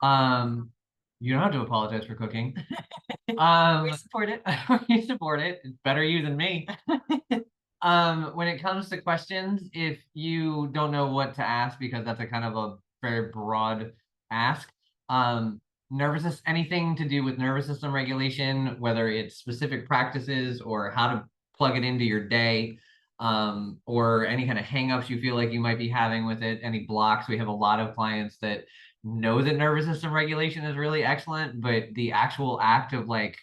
Um, you don't have to apologize for cooking. We Um, support it. you support it. It's better you than me. When it comes to questions, if you don't know what to ask, because that's a kind of a very broad ask, anything to do with nervous system regulation, whether it's specific practices or how to plug it into your day, or any kind of hangups you feel like you might be having with it, any blocks. We have a lot of clients that know that nervous system regulation is really excellent, but the actual act of like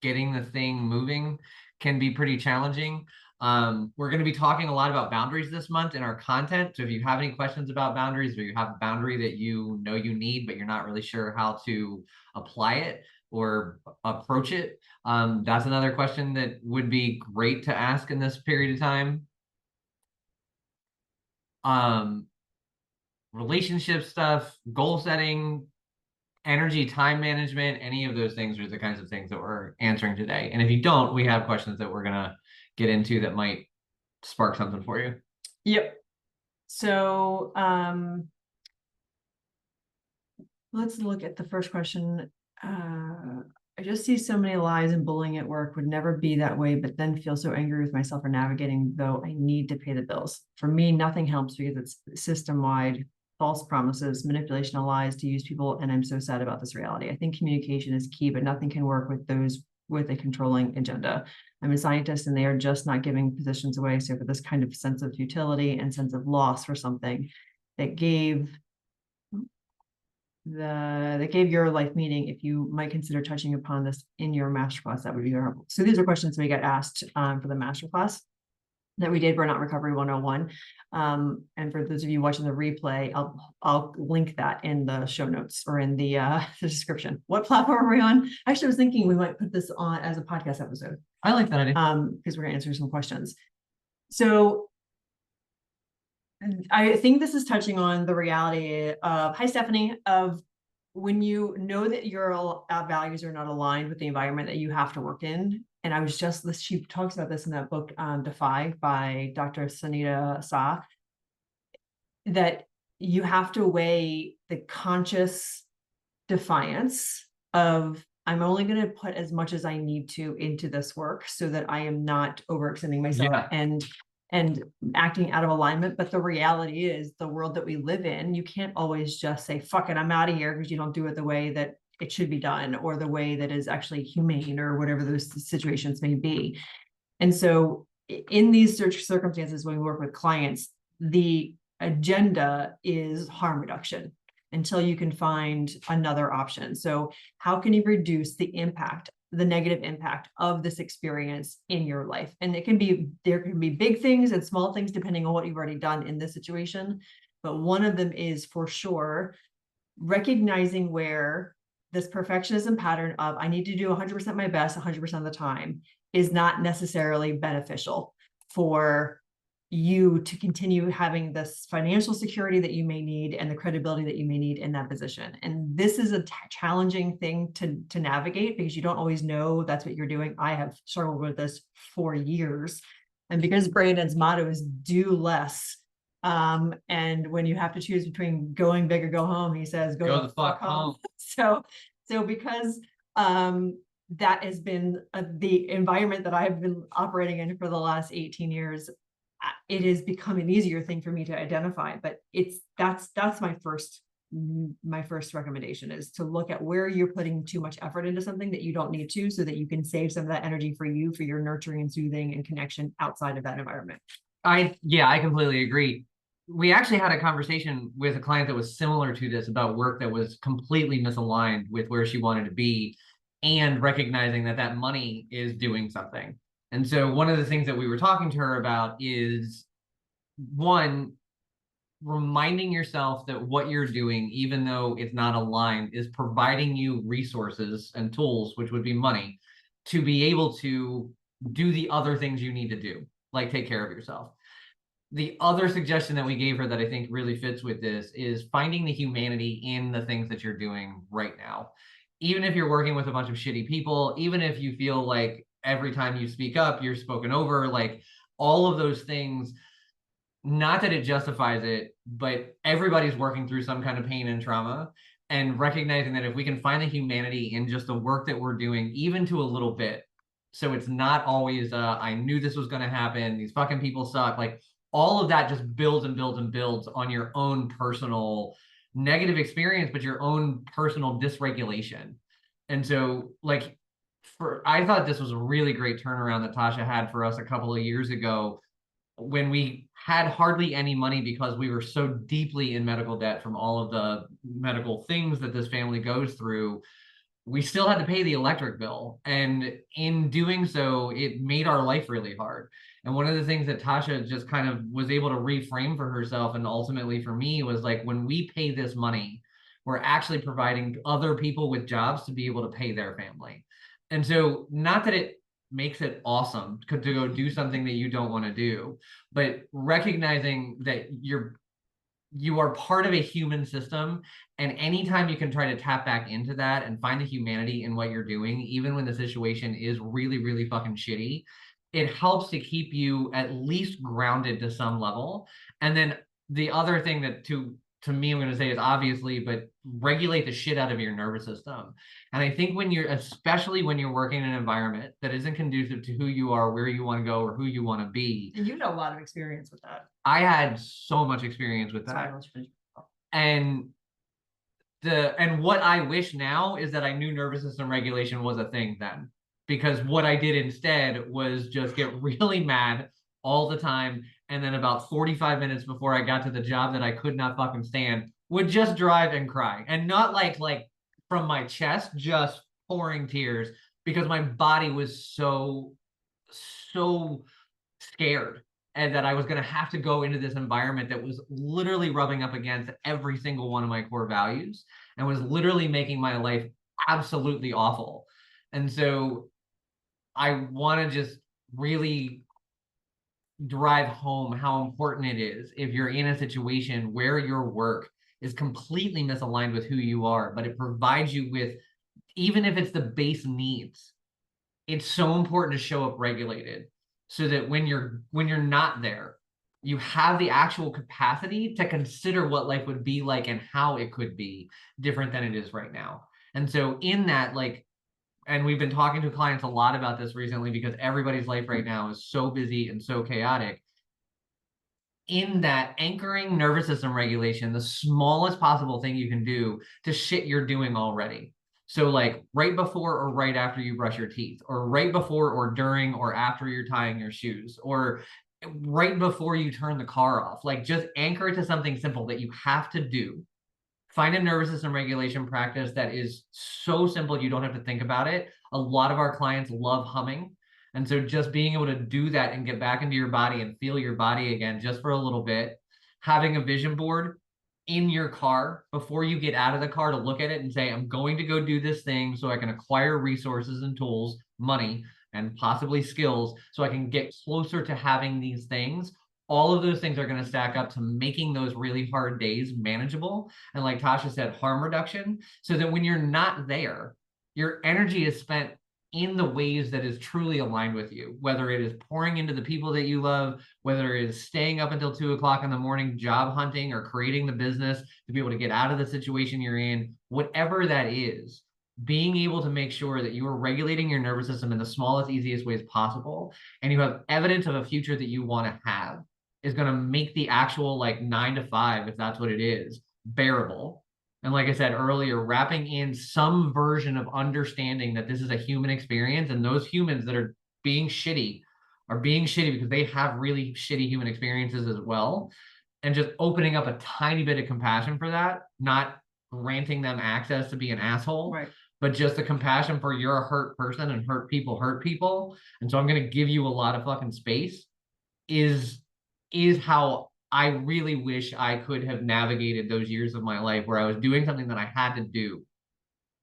getting the thing moving can be pretty challenging. We're going to be talking a lot about boundaries this month in our content. So if you have any questions about boundaries, or you have a boundary that you know you need, but you're not really sure how to apply it or approach it, that's another question that would be great to ask in this period of time. Um, Relationship stuff, goal setting, energy, time management, any of those things are the kinds of things that we're answering today. And if you don't, we have questions that we're going to get into that might spark something for you. Yep. So let's look at the first question. I just see so many lies and bullying at work, would never be that way, but then feel so angry with myself for navigating, though I need to pay the bills. For me, nothing helps because it's system-wide, false promises, manipulation of lies to use people, and I'm so sad about this reality. I think communication is key, but nothing can work with those with a controlling agenda. I'm a scientist and they are just not giving positions away. So for this kind of sense of futility and sense of loss for something that gave that gave your life meaning, if you might consider touching upon this in your masterclass, that would be helpful. So these are questions we get asked for the masterclass that we did, Burnout Recovery 101. And for those of you watching the replay, I'll link that in the show notes or in the description. What platform are we on? Actually, I was thinking we might put this on as a podcast episode. I like that idea. Because we're going to answer some questions. So I think this is touching on the reality of, hi, Stephanie, of when you know that your values are not aligned with the environment that you have to work in. And I was just, she talks about this in that book, Defy by Dr. Sunita Shah, that you have to weigh the conscious defiance of, I'm only going to put as much as I need to into this work so that I am not overextending myself and acting out of alignment. But the reality is the world that we live in, you can't always just say, fuck it, I'm out of here, because you don't do it the way that it should be done or the way that is actually humane or whatever those situations may be. And so in these circumstances, when we work with clients, the agenda is harm reduction until you can find another option. So how can you reduce the impact, the negative impact of this experience in your life? And there can be big things and small things depending on what you've already done in this situation. But one of them is for sure recognizing where this perfectionism pattern of I need to do 100% my best 100% of the time is not necessarily beneficial for you to continue having this financial security that you may need and the credibility that you may need in that position. And this is a challenging thing to navigate because you don't always know that's what you're doing. I have struggled with this for years. And because Brandon's motto is do less. And when you have to choose between going big or go home, he says, go the fuck home. So because that has been the environment that I've been operating in for the last 18 years, it has become an easier thing for me to identify. But that's my first recommendation is to look at where you're putting too much effort into something that you don't need to, so that you can save some of that energy for you, for your nurturing and soothing and connection outside of that environment. I completely agree. We actually had a conversation with a client that was similar to this about work that was completely misaligned with where she wanted to be, and recognizing that that money is doing something. And so one of the things that we were talking to her about is, one, reminding yourself that what you're doing, even though it's not aligned, is providing you resources and tools, which would be money, to be able to do the other things you need to do, like take care of yourself. The other suggestion that we gave her that I think really fits with this is finding the humanity in the things that you're doing right now. Even if you're working with a bunch of shitty people, even if you feel like every time you speak up, you're spoken over, like all of those things, not that it justifies it, but everybody's working through some kind of pain and trauma. and recognizing that if we can find the humanity in just the work that we're doing, even to a little bit, so it's not always I knew this was going to happen, these fucking people suck, like all of that just builds and builds and builds on your own personal negative experience, but your own personal dysregulation. And so like I thought this was a really great turnaround that Tasha had for us a couple of years ago when we had hardly any money because we were so deeply in medical debt from all of the medical things that this family goes through. We still had to pay the electric bill. And in doing so, it made our life really hard. And one of the things that Tasha just kind of was able to reframe for herself and ultimately for me was like, when we pay this money, we're actually providing other people with jobs to be able to pay their family. And so, not that it makes it awesome to go do something that you don't want to do, but recognizing that you are part of a human system, and anytime you can try to tap back into that and find the humanity in what you're doing, even when the situation is really, really fucking shitty, it helps to keep you at least grounded to some level. And then the other thing that to me I'm going to say is obviously, but regulate the shit out of your nervous system. And I think when you're, especially when you're working in an environment that isn't conducive to who you are, where you want to go, or who you want to be. And you know a lot of experience with that. I had so much experience with that. And what I wish now is that I knew nervous system regulation was a thing then, because what I did instead was just get really mad all the time, and then about 45 minutes before I got to the job that I could not fucking stand, would just drive and cry, and not like from my chest, just pouring tears because my body was so scared, and that I was going to have to go into this environment that was literally rubbing up against every single one of my core values and was literally making my life absolutely awful. And so I want to just really drive home how important it is if you're in a situation where your work is completely misaligned with who you are, but it provides you with, even if it's the base needs, it's so important to show up regulated so that when you're not there, you have the actual capacity to consider what life would be like and how it could be different than it is right now. And so in that, like, and we've been talking to clients a lot about this recently because everybody's life right now is so busy and so chaotic. In that, anchoring nervous system regulation, the smallest possible thing you can do to shit you're doing already. So like right before or right after you brush your teeth, or right before or during or after you're tying your shoes, or right before you turn the car off, like just anchor it to something simple that you have to do. Find a nervous system regulation practice that is so simple you don't have to think about it. A lot of our clients love humming. And so just being able to do that and get back into your body and feel your body again just for a little bit, having a vision board in your car before you get out of the car to look at it and say, I'm going to go do this thing so I can acquire resources and tools, money, and possibly skills so I can get closer to having these things. All of those things are going to stack up to making those really hard days manageable. And like Tasha said, harm reduction, so that when you're not there, your energy is spent in the ways that is truly aligned with you, whether it is pouring into the people that you love, whether it is staying up until 2 o'clock in the morning, job hunting, or creating the business to be able to get out of the situation you're in, whatever that is, being able to make sure that you are regulating your nervous system in the smallest, easiest ways possible, and you have evidence of a future that you want to have, is going to make the actual like 9 to 5, if that's what it is, bearable. And like I said earlier, wrapping in some version of understanding that this is a human experience, and those humans that are being shitty because they have really shitty human experiences as well. And just opening up a tiny bit of compassion for that, not granting them access to be an asshole, right, but just the compassion for you're a hurt person and hurt people. And so I'm going to give you a lot of fucking space is how I really wish I could have navigated those years of my life where I was doing something that I had to do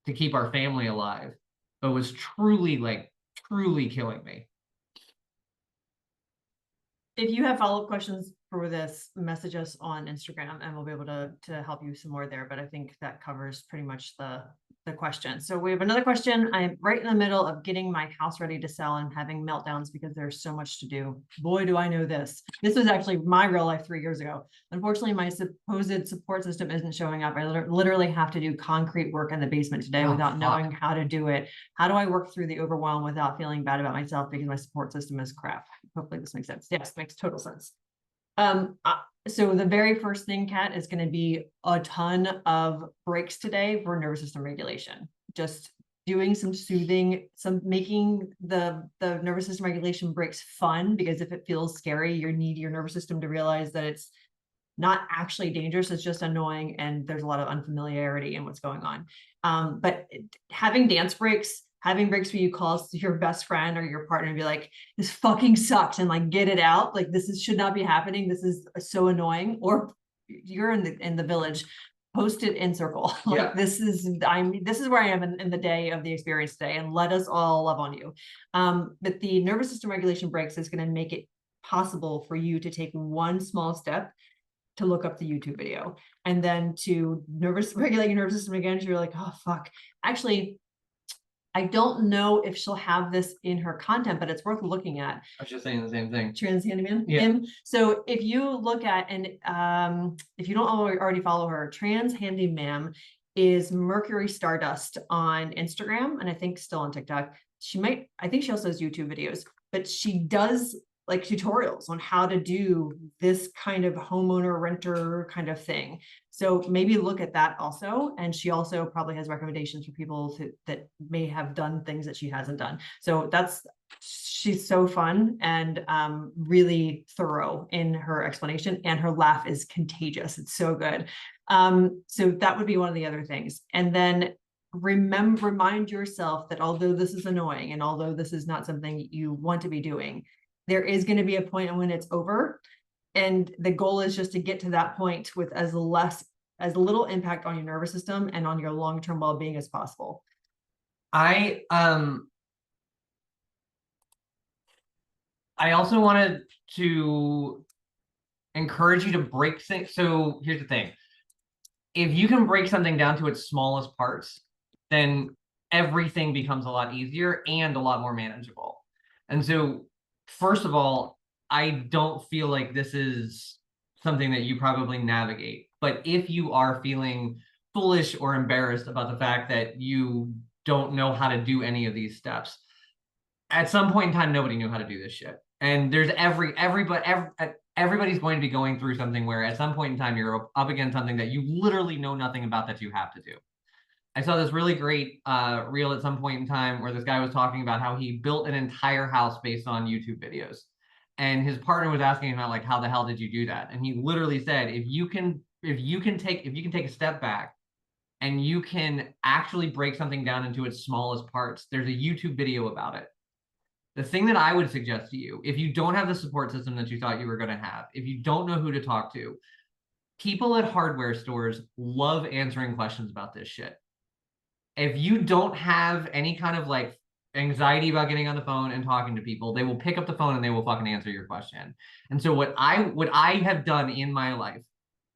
to keep our family alive, but was truly killing me. If you have follow-up questions for this, message us on Instagram and we'll be able to help you some more there. But I think that covers pretty much the question. So we have another question. I'm right in the middle of getting my house ready to sell and having meltdowns because there's so much to do. Boy, do I know this. This was actually my real life 3 years ago. Unfortunately, my supposed support system isn't showing up. I literally have to do concrete work in the basement today without knowing how to do it. How do I work through the overwhelm without feeling bad about myself because my support system is crap? Hopefully this makes sense. Yes, makes total sense. So the very first thing, Kat, is going to be a ton of breaks today for nervous system regulation. Just doing some soothing, making the nervous system regulation breaks fun, because if it feels scary, you need your nervous system to realize that it's not actually dangerous, it's just annoying, and there's a lot of unfamiliarity in what's going on. But having dance breaks, having breaks where you call your best friend or your partner and be like, this fucking sucks, and like get it out. Like should not be happening. This is so annoying. Or you're in the village, post it in circle. Like this is where I am in the day of the experience today, and let us all love on you. But the nervous system regulation breaks is going to make it possible for you to take one small step to look up the YouTube video, and then to regulate your nervous system again. You're like, oh fuck. Actually, I don't know if she'll have this in her content, but it's worth looking at. I was just saying the same thing. Trans Handyman. Yeah. So if you look at, and if you don't already follow her, Trans Handyman is Mercury Stardust on Instagram, and I think still on TikTok. I think she also has YouTube videos, but she does like tutorials on how to do this kind of homeowner renter kind of thing. So maybe look at that also. And she also probably has recommendations for people that may have done things that she hasn't done. So she's so fun and really thorough in her explanation, and her laugh is contagious. It's so good. So that would be one of the other things. And then remind yourself that although this is annoying and although this is not something you want to be doing, there is going to be a point when it's over. And the goal is just to get to that point with as little impact on your nervous system and on your long-term well-being as possible. I also wanted to encourage you to break things. So here's the thing. If you can break something down to its smallest parts, then everything becomes a lot easier and a lot more manageable. And so, first of all, I don't feel like this is something that you probably navigate. But if you are feeling foolish or embarrassed about the fact that you don't know how to do any of these steps, at some point in time, nobody knew how to do this shit. And there's everybody's going to be going through something where at some point in time, you're up against something that you literally know nothing about that you have to do. I saw this really great reel at some point in time where this guy was talking about how he built an entire house based on YouTube videos. And his partner was asking him, like, how the hell did you do that? And he literally said, if you can take a step back and you can actually break something down into its smallest parts, there's a YouTube video about it. The thing that I would suggest to you, if you don't have the support system that you thought you were going to have, if you don't know who to talk to, people at hardware stores love answering questions about this shit. If you don't have any kind of like anxiety about getting on the phone and talking to people, they will pick up the phone and they will fucking answer your question. And so what I have done in my life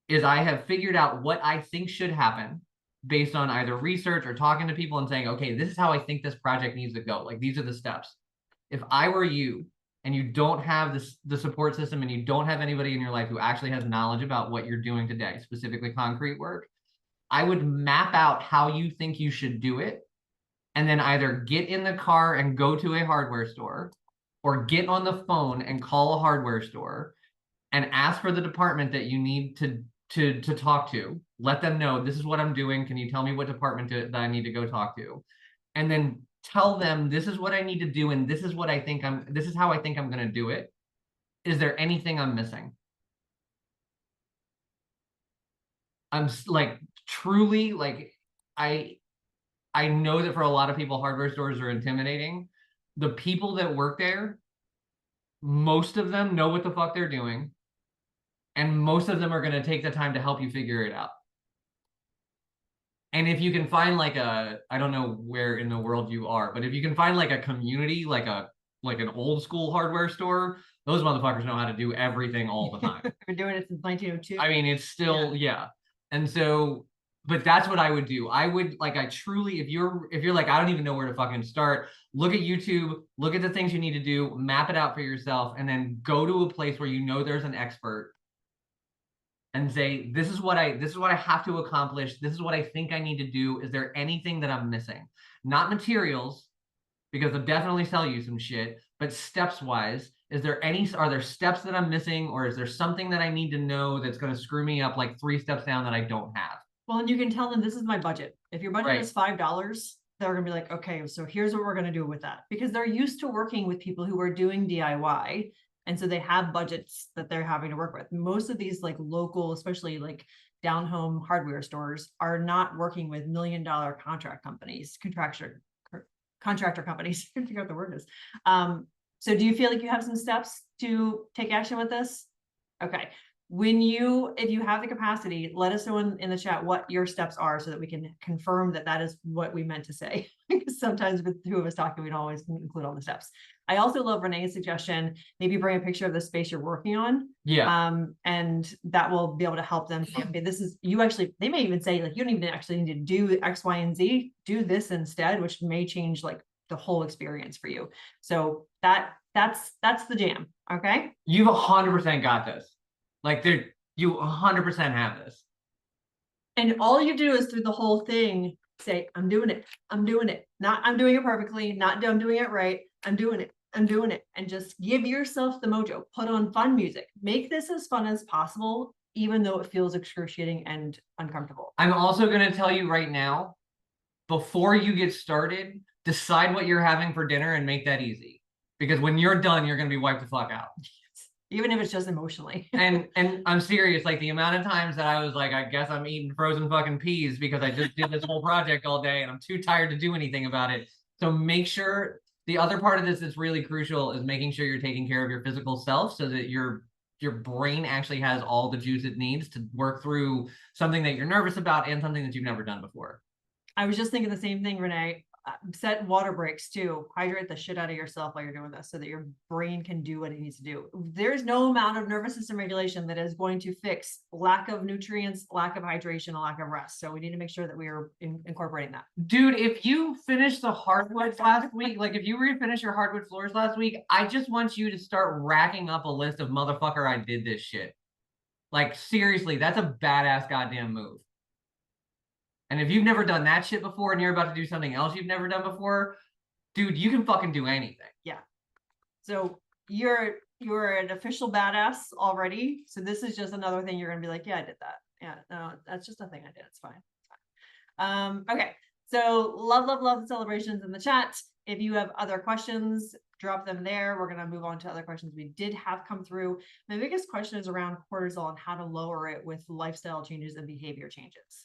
is I have figured out what I think should happen based on either research or talking to people and saying, okay, this is how I think this project needs to go. Like, these are the steps. If I were you and you don't have the support system and you don't have anybody in your life who actually has knowledge about what you're doing today, specifically concrete work, I would map out how you think you should do it, and then either get in the car and go to a hardware store, or get on the phone and call a hardware store and ask for the department that you need to talk to. Let them know, this is what I'm doing. Can you tell me what department that I need to go talk to? And then tell them, this is what I need to do, and this is how I think I'm going to do it. Is there anything I'm missing? I'm like, truly, like, I know that for a lot of people, hardware stores are intimidating. The people that work there, most of them know what the fuck they're doing, and most of them are going to take the time to help you figure it out. And if you can find like I don't know where in the world you are, but if you can find like a community, like an old school hardware store, those motherfuckers know how to do everything all the time. Been doing it since 1902. I mean, it's still, yeah. And so, but that's what I would do. I would like, I truly, if you're like, I don't even know where to fucking start, look at YouTube, look at the things you need to do, map it out for yourself, and then go to a place where you know there's an expert and say, this is what I have to accomplish. This is what I think I need to do. Is there anything that I'm missing? Not materials, because they'll definitely sell you some shit, but steps wise, are there steps that I'm missing, or is there something that I need to know that's going to screw me up like 3 steps down that I don't have? Well, and you can tell them this is my budget. If your budget Right. is $5, they're gonna be like, okay, so here's what we're gonna do with that. Because they're used to working with people who are doing DIY. And so they have budgets that they're having to work with. Most of these like local, especially like down home hardware stores, are not working with $1 million contractor companies. I can't figure out the word is. So do you feel like you have some steps to take action with this? Okay. If you have the capacity, let us know in the chat what your steps are so that we can confirm that that is what we meant to say. Because sometimes with 2 of us talking, we don't always include all the steps. I also love Renee's suggestion, maybe bring a picture of the space you're working on. Yeah. And that will be able to help them say, okay, they may even say like, you don't even actually need to do X, Y, and Z, do this instead, which may change like the whole experience for you. So that's the jam. Okay. You've 100% got this. Like you 100% have this. And all you do is through the whole thing, say, I'm doing it. I'm doing it. Not I'm doing it perfectly, not I'm doing it right. I'm doing it. I'm doing it. And just give yourself the mojo. Put on fun music. Make this as fun as possible, even though it feels excruciating and uncomfortable. I'm also going to tell you right now, before you get started, decide what you're having for dinner and make that easy. Because when you're done, you're going to be wiped the fuck out. Even if it's just emotionally. and I'm serious, like the amount of times that I was like, I guess I'm eating frozen fucking peas because I just did this whole project all day and I'm too tired to do anything about it. So make sure the other part of this that's really crucial is making sure you're taking care of your physical self so that your brain actually has all the juice it needs to work through something that you're nervous about and something that you've never done before. I was just thinking the same thing, Renee. Set water breaks too. Hydrate the shit out of yourself while you're doing this so that your brain can do what it needs to do. There's no amount of nervous system regulation that is going to fix lack of nutrients, lack of hydration, and lack of rest. So we need to make sure that we are incorporating that. Dude, if you finished the hardwoods last week, like if you refinished your hardwood floors last week, I just want you to start racking up a list of motherfucker, I did this shit. Like seriously, that's a badass goddamn move. And if you've never done that shit before and you're about to do something else you've never done before, dude, you can fucking do anything. Yeah. So you're an official badass already. So this is just another thing you're gonna be like, yeah, I did that. Yeah, no, that's just a thing I did. It's fine. It's fine. Okay. So love the celebrations in the chat. If you have other questions, drop them there. We're gonna move on to other questions we did have come through. My biggest question is around cortisol and how to lower it with lifestyle changes and behavior changes.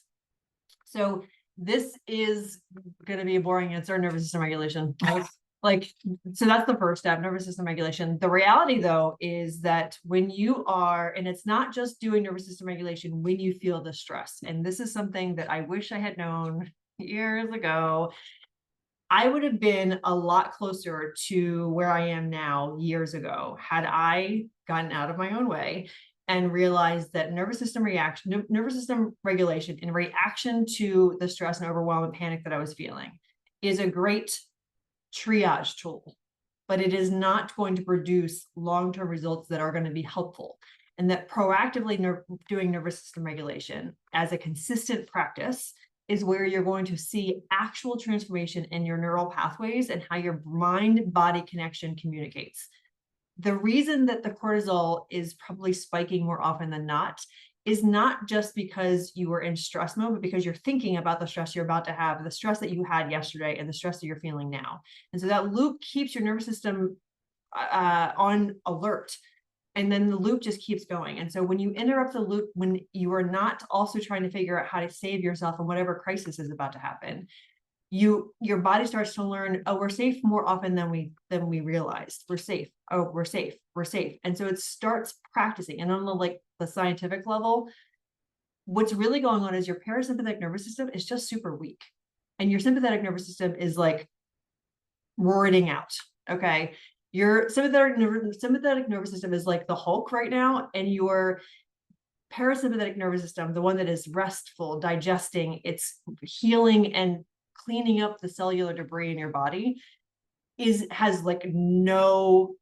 So this is going to be a boring answer, nervous system regulation. So that's the first step, nervous system regulation. The reality though, is that when you are, and it's not just doing nervous system regulation when you feel the stress. And this is something that I wish I had known years ago. I would have been a lot closer to where I am now years ago had I gotten out of my own way and realized that nervous system regulation in reaction to the stress and overwhelm and panic that I was feeling is a great triage tool, but it is not going to produce long-term results that are going to be helpful. And that proactively doing nervous system regulation as a consistent practice is where you're going to see actual transformation in your neural pathways and how your mind-body connection communicates. The reason that the cortisol is probably spiking more often than not is not just because you were in stress mode, but because you're thinking about the stress you're about to have, the stress that you had yesterday, and the stress that you're feeling now. And so that loop keeps your nervous system on alert. And then the loop just keeps going. And so when you interrupt the loop, when you are not also trying to figure out how to save yourself in whatever crisis is about to happen, your body starts to learn, oh, we're safe more often than we realized. We're safe. Oh, we're safe. We're safe. And so it starts practicing. And on the scientific level, what's really going on is your parasympathetic nervous system is just super weak. And your sympathetic nervous system is like roaring out. Okay. Your sympathetic nervous system is like the Hulk right now, and your parasympathetic nervous system, the one that is restful, digesting, it's healing and cleaning up the cellular debris in your body, has like no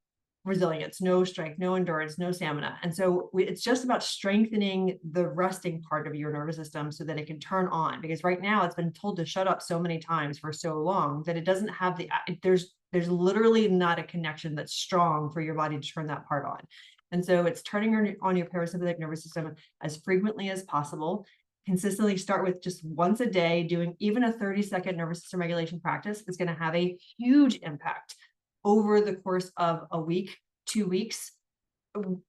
resilience, no strength, no endurance, no stamina. And so it's just about strengthening the resting part of your nervous system so that it can turn on. Because right now it's been told to shut up so many times for so long that it doesn't have there's literally not a connection that's strong for your body to turn that part on. And so it's turning on your parasympathetic nervous system as frequently as possible. Consistently start with just once a day, doing even a 30-second nervous system regulation practice is going to have a huge impact over the course of a week, 2 weeks.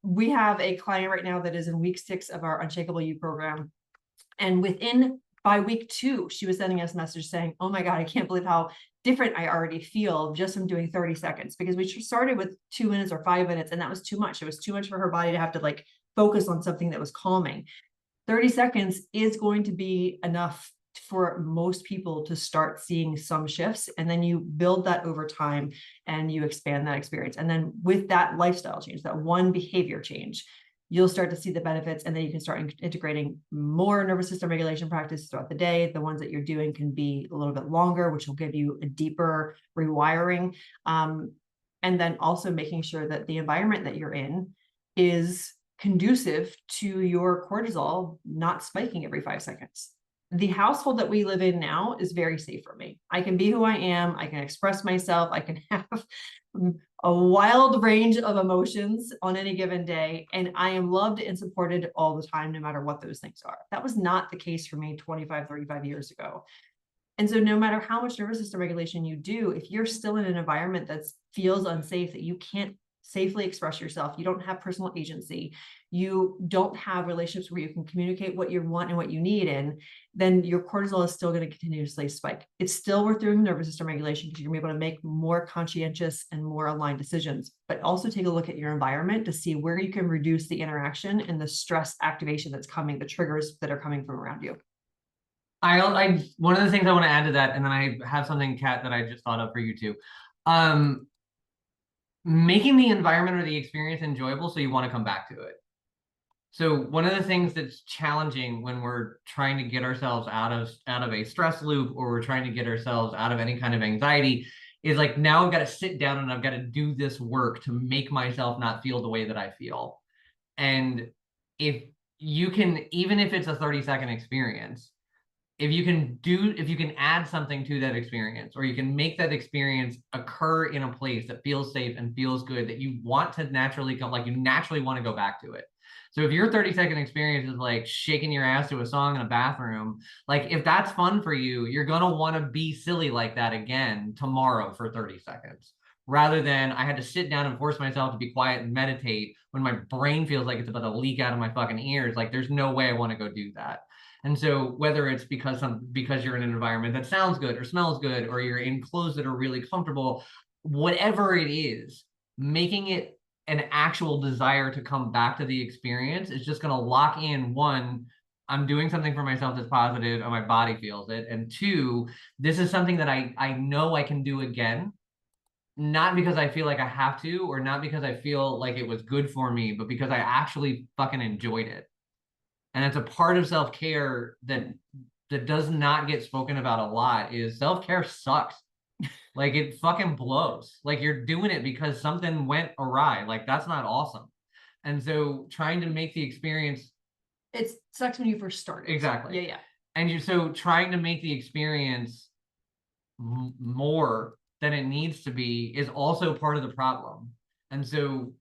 We have a client right now that is in week 6 of our Unshakable You program. And by week 2, she was sending us a message saying, oh my God, I can't believe how different I already feel just from doing 30 seconds, because we started with 2 minutes or 5 minutes, and that was too much. It was too much for her body to have to like focus on something that was calming. 30 seconds is going to be enough for most people to start seeing some shifts. And then you build that over time and you expand that experience. And then with that lifestyle change, that one behavior change, you'll start to see the benefits. And then you can start integrating more nervous system regulation practice throughout the day. The ones that you're doing can be a little bit longer, which will give you a deeper rewiring. And then also making sure that the environment that you're in is conducive to your cortisol not spiking every 5 seconds. The household that we live in now is very safe for me. I can be who I am. I can express myself. I can have a wild range of emotions on any given day. And I am loved and supported all the time, no matter what those things are. That was not the case for me 25, 35 years ago. And so no matter how much nervous system regulation you do, if you're still in an environment that feels unsafe, that you can't safely express yourself, you don't have personal agency, you don't have relationships where you can communicate what you want and what you need in, then your cortisol is still going to continuously spike. It's still worth doing nervous system regulation because you're going to be able to make more conscientious and more aligned decisions, but also take a look at your environment to see where you can reduce the interaction and the stress activation that's coming, the triggers that are coming from around you. One of the things I want to add to that, and then I have something, Kat, that I just thought of for you too. Making the environment or the experience enjoyable so you want to come back to it. So one of the things that's challenging when we're trying to get ourselves out of a stress loop, or we're trying to get ourselves out of any kind of anxiety, is like, now I've got to sit down and I've got to do this work to make myself not feel the way that I feel. And if you can, even if it's a 30-second experience, if you can add something to that experience, or you can make that experience occur in a place that feels safe and feels good, that you want to naturally come, like you naturally want to go back to it. So if your 30-second experience is like shaking your ass to a song in a bathroom, like if that's fun for you, you're going to want to be silly like that again tomorrow for 30 seconds, rather than I had to sit down and force myself to be quiet and meditate when my brain feels like it's about to leak out of my fucking ears. Like there's no way I want to go do that. And so whether it's because you're in an environment that sounds good or smells good, or you're in clothes that are really comfortable, whatever it is, making it an actual desire to come back to the experience is just going to lock in, one, I'm doing something for myself that's positive and my body feels it. And two, this is something that I know I can do again, not because I feel like I have to, or not because I feel like it was good for me, but because I actually fucking enjoyed it. And it's a part of self-care that does not get spoken about a lot. Is self-care sucks. Like it fucking blows. Like you're doing it because something went awry. Like that's not awesome. And so trying to make the experience, it sucks when you first start. Exactly. Yeah. And so trying to make the experience more than it needs to be is also part of the problem. And so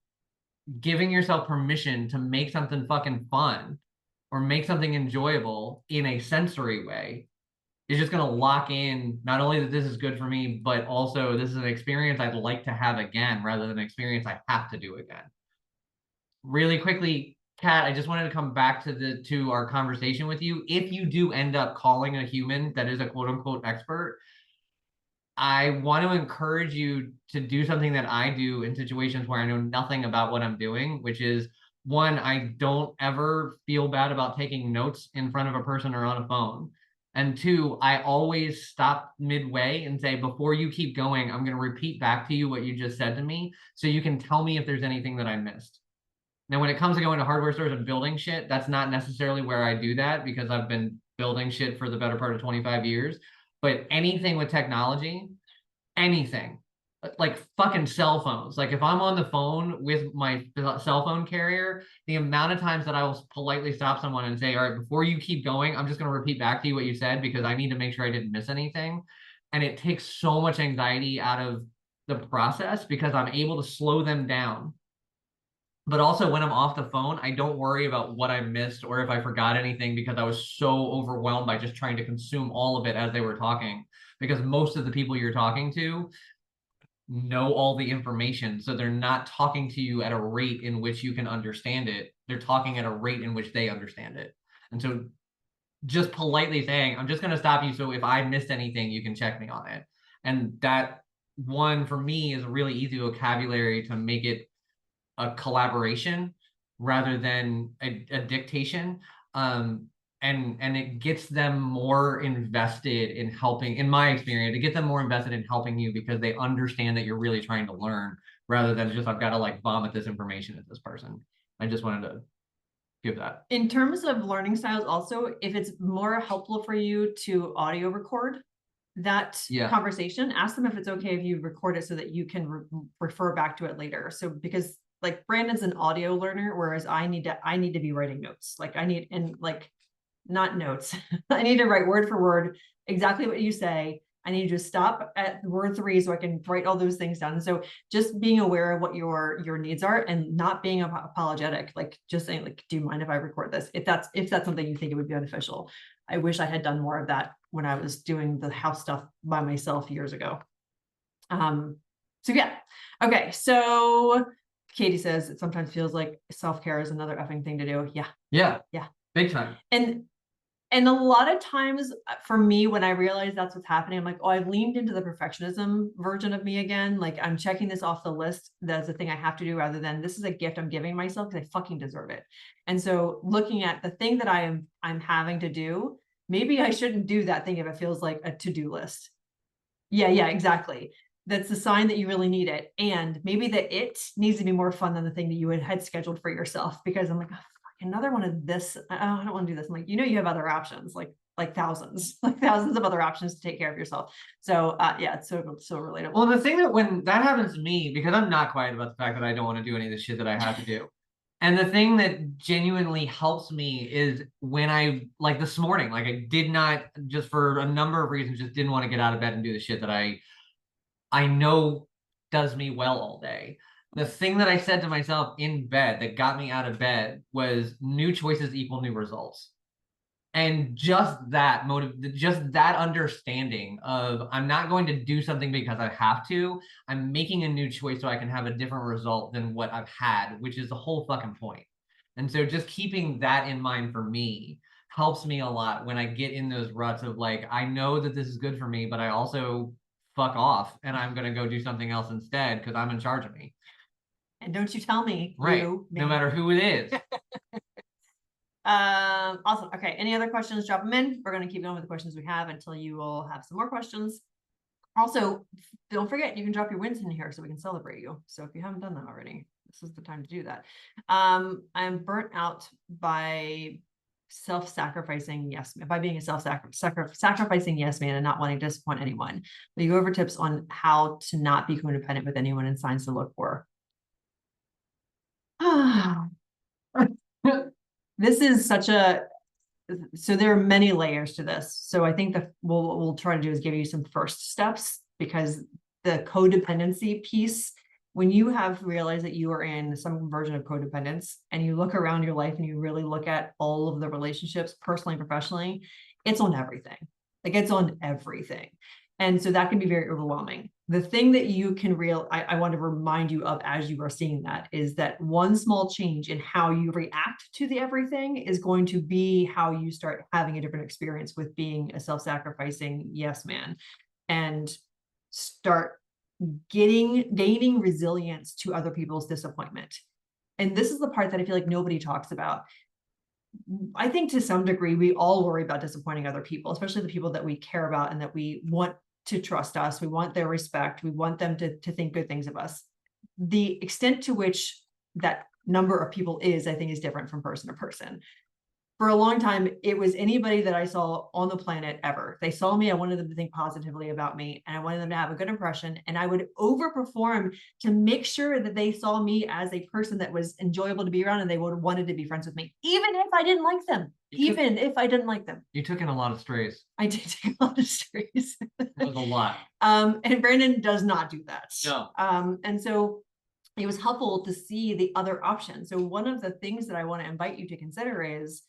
giving yourself permission to make something fucking fun or make something enjoyable in a sensory way is just going to lock in not only that this is good for me, but also this is an experience I'd like to have again, rather than an experience I have to do again. Really quickly, Kat, I just wanted to come back to our conversation with you. If you do end up calling a human that is a quote unquote expert, I want to encourage you to do something that I do in situations where I know nothing about what I'm doing, which is, one, I don't ever feel bad about taking notes in front of a person or on a phone. And two, I always stop midway and say, before you keep going, I'm going to repeat back to you what you just said to me so you can tell me if there's anything that I missed. Now, when it comes to going to hardware stores and building shit, that's not necessarily where I do that because I've been building shit for the better part of 25 years. But anything with technology, anything, like fucking cell phones. Like if I'm on the phone with my cell phone carrier, the amount of times that I will politely stop someone and say, all right, before you keep going, I'm just going to repeat back to you what you said because I need to make sure I didn't miss anything. And it takes so much anxiety out of the process because I'm able to slow them down. But also when I'm off the phone, I don't worry about what I missed or if I forgot anything because I was so overwhelmed by just trying to consume all of it as they were talking. Because most of the people you're talking to know all the information. So they're not talking to you at a rate in which you can understand it. They're talking at a rate in which they understand it. And so just politely saying, I'm just going to stop you. So if I missed anything, you can check me on it. And that one for me is a really easy vocabulary to make it a collaboration rather than a dictation. And it gets them more invested in helping, in my experience, it gets them more invested in helping you because they understand that you're really trying to learn rather than just I've got to like vomit this information at this person. I just wanted to give that. In terms of learning styles, also, if it's more helpful for you to audio record that conversation, ask them if it's okay if you record it so that you can refer back to it later. So because like Brandon's an audio learner, whereas I need to be writing notes. Like I need, and like not notes. I need to write word for word exactly what you say. I need to stop at word 3 so I can write all those things down. And so just being aware of what your needs are and not being apologetic, like just saying like, do you mind if I record this? If that's something you think it would be beneficial. I wish I had done more of that when I was doing the house stuff by myself years ago. So yeah. Okay. So Katie says it sometimes feels like self-care is another effing thing to do. Yeah. Yeah. Yeah. Big time. And a lot of times for me, when I realize that's what's happening, I'm like, oh, I've leaned into the perfectionism version of me again. Like I'm checking this off the list. That's the thing I have to do rather than this is a gift I'm giving myself because I fucking deserve it. And so looking at the thing that I'm having to do, maybe I shouldn't do that thing if it feels like a to-do list. Yeah, exactly. That's a sign that you really need it. And maybe that it needs to be more fun than the thing that you had scheduled for yourself because I'm like, oh, another one of this. I don't want to do this. I'm like, you have other options, like thousands of other options to take care of yourself. So yeah, it's so relatable. Well, the thing that when that happens to me, because I'm not quiet about the fact that I don't want to do any of the shit that I have to do. And the thing that genuinely helps me is when I, like this morning, like I did not, just for a number of reasons, just didn't want to get out of bed and do the shit that I know does me well all day. The thing that I said to myself in bed that got me out of bed was new choices equal new results. And just that just that understanding of I'm not going to do something because I have to. I'm making a new choice so I can have a different result than what I've had, which is the whole fucking point. And so just keeping that in mind for me helps me a lot when I get in those ruts of like, I know that this is good for me, but I also fuck off and I'm going to go do something else instead because I'm in charge of me. And don't you tell me. Right. No matter who it is. Awesome. Okay. Any other questions? Drop them in. We're going to keep going with the questions we have until you will have some more questions. Also, don't forget, you can drop your wins in here so we can celebrate you. So if you haven't done that already, this is the time to do that. I'm burnt out by self-sacrificing by being a self-sacrificing yes man and not wanting to disappoint anyone. Will you go over tips on how to not be codependent with anyone and signs to look for? This is so there are many layers to this. So I think that what we'll try to do is give you some first steps because the codependency piece, when you have realized that you are in some version of codependence and you look around your life and you really look at all of the relationships, personally and professionally, it's on everything. Like it's on everything. And so that can be very overwhelming. The thing that you can I want to remind you of as you are seeing that is that one small change in how you react to the everything is going to be how you start having a different experience with being a self-sacrificing yes man and start gaining resilience to other people's disappointment. And this is the part that I feel like nobody talks about. I think to some degree, we all worry about disappointing other people, especially the people that we care about and that we want to trust us. We want their respect. We want them to think good things of us. The extent to which that number of people is, I think, is different from person to person. For a long time, it was anybody that I saw on the planet ever. They saw me, I wanted them to think positively about me, and I wanted them to have a good impression. And I would overperform to make sure that they saw me as a person that was enjoyable to be around, and they would have wanted to be friends with me, even if I didn't like them. Even if I didn't like them. You took in a lot of strays. I did take a lot of strays. It was a lot. And Brandon does not do that. No. And so it was helpful to see the other options. So one of the things that I want to invite you to consider is,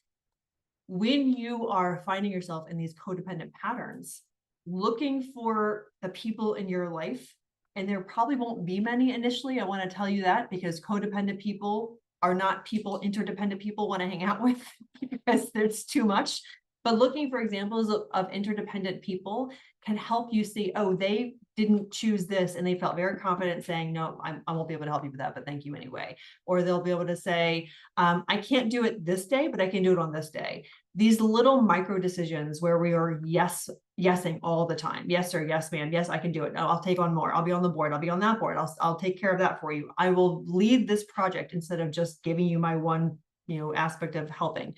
when you are finding yourself in these codependent patterns, looking for the people in your life, and there probably won't be many initially. I want to tell you that, because codependent people are not people interdependent people want to hang out with, because there's too much. But looking for examples of interdependent people can help you see, oh, they didn't choose this and they felt very confident saying, no, I won't be able to help you with that, but thank you anyway. Or they'll be able to say, I can't do it this day, but I can do it on this day. These little micro decisions where we are yesing all the time. Yes, sir. Yes, ma'am. Yes, I can do it. No, I'll take on more. I'll be on the board. I'll be on that board. I'll take care of that for you. I will lead this project instead of just giving you my one, aspect of helping.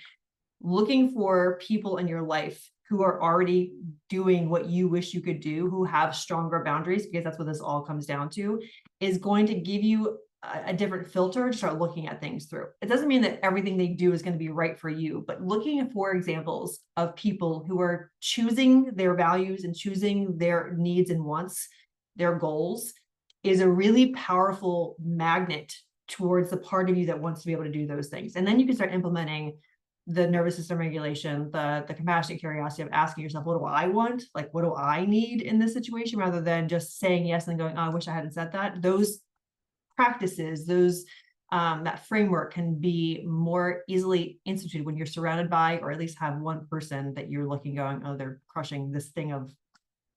Looking for people in your life who are already doing what you wish you could do, who have stronger boundaries, because that's what this all comes down to, is going to give you a different filter to start looking at things through. It doesn't mean that everything they do is going to be right for you, but looking for examples of people who are choosing their values and choosing their needs and wants, their goals, is a really powerful magnet towards the part of you that wants to be able to do those things. And then you can start implementing the nervous system regulation, the compassionate curiosity of asking yourself, what do I want? Like, what do I need in this situation? Rather than just saying yes and going, oh, I wish I hadn't said that. Those practices, that framework can be more easily instituted when you're surrounded by, or at least have one person that you're looking going, oh, they're crushing this thing of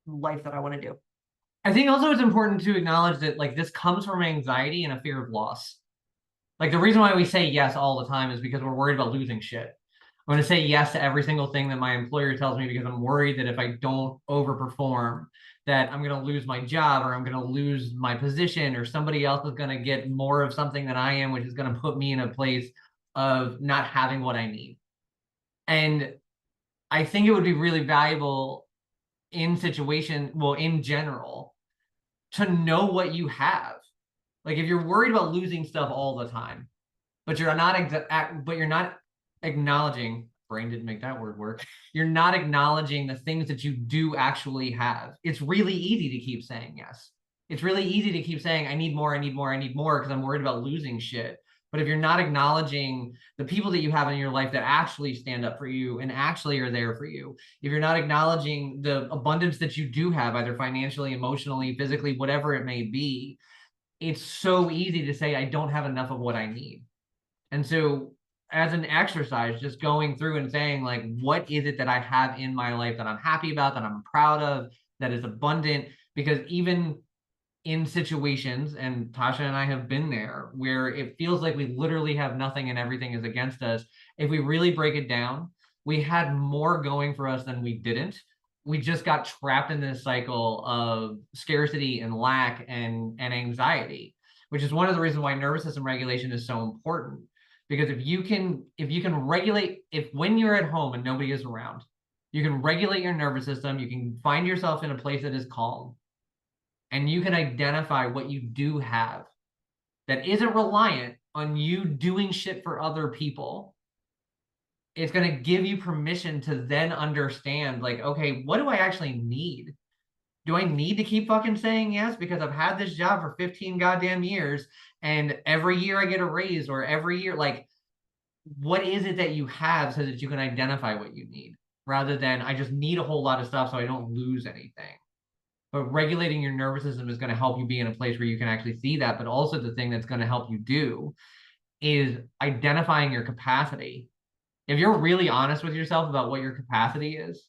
life that I want to do. I think also it's important to acknowledge that like this comes from anxiety and a fear of loss. Like the reason why we say yes all the time is because we're worried about losing shit. I'm going to say yes to every single thing that my employer tells me because I'm worried that if I don't overperform, that I'm going to lose my job, or I'm going to lose my position, or somebody else is going to get more of something than I am, which is going to put me in a place of not having what I need. And I think it would be really valuable in general, to know what you have. Like if you're worried about losing stuff all the time, but you're not acknowledging, brain didn't make that word work. You're not acknowledging the things that you do actually have. It's really easy to keep saying yes. It's really easy to keep saying, I need more, I need more, I need more, because I'm worried about losing shit. But if you're not acknowledging the people that you have in your life that actually stand up for you and actually are there for you, if you're not acknowledging the abundance that you do have, either financially, emotionally, physically, whatever it may be, it's so easy to say, I don't have enough of what I need. And so as an exercise, just going through and saying, like, what is it that I have in my life that I'm happy about, that I'm proud of, that is abundant? Because even in situations, and Tasha and I have been there, where it feels like we literally have nothing and everything is against us, if we really break it down, we had more going for us than we didn't. We just got trapped in this cycle of scarcity and lack and anxiety, which is one of the reasons why nervous system regulation is so important. Because if you can regulate, if when you're at home and nobody is around, you can regulate your nervous system, you can find yourself in a place that is calm, and you can identify what you do have that isn't reliant on you doing shit for other people, it's going to give you permission to then understand, like, okay, what do I actually need? Do I need to keep fucking saying yes because I've had this job for 15 goddamn years and every year I get a raise, or every year, like, what is it that you have so that you can identify what you need, rather than I just need a whole lot of stuff so I don't lose anything. But regulating your nervous system is going to help you be in a place where you can actually see that. But also the thing that's going to help you do is identifying your capacity. If you're really honest with yourself about what your capacity is,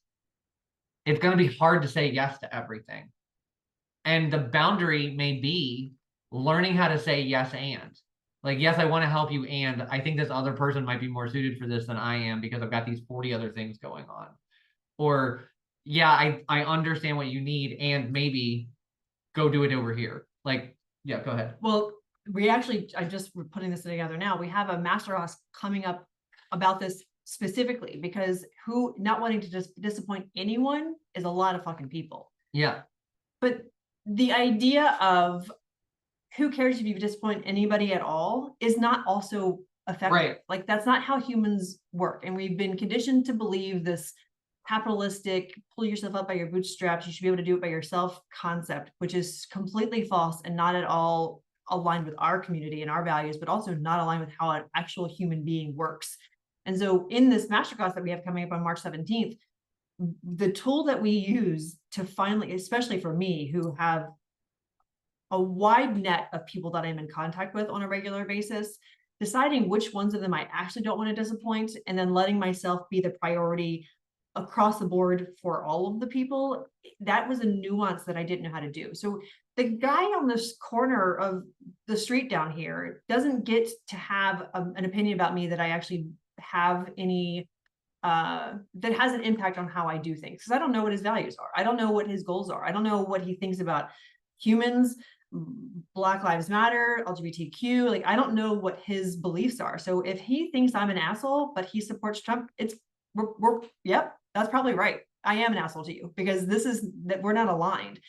it's going to be hard to say yes to everything. And the boundary may be learning how to say yes and. Like, yes, I want to help you, and I think this other person might be more suited for this than I am because I've got these 40 other things going on. Or, yeah, I understand what you need, and maybe go do it over here. Like, yeah, go ahead. Well, I just, we're putting this together now. We have a masterclass coming up about this specifically because who not wanting to just disappoint anyone is a lot of fucking people. Yeah. But the idea of who cares if you disappoint anybody at all is not also effective. Right. Like that's not how humans work. And we've been conditioned to believe this capitalistic, pull yourself up by your bootstraps, you should be able to do it by yourself concept, which is completely false and not at all aligned with our community and our values, but also not aligned with how an actual human being works. And so in this masterclass that we have coming up on March 17th, the tool that we use to finally, especially for me, who have a wide net of people that I'm in contact with on a regular basis, deciding which ones of them I actually don't want to disappoint, and then letting myself be the priority across the board for all of the people, that was a nuance that I didn't know how to do. So the guy on this corner of the street down here doesn't get to have an opinion about me that I actually have any that has an impact on how I do things, because I don't know what his values are. I don't know what his goals are. I don't know what he thinks about humans, Black Lives Matter, LGBTQ. Like, I don't know what his beliefs are. So if he thinks I'm an asshole, but he supports Trump, yep, that's probably right. I am an asshole to you because this is that we're not aligned.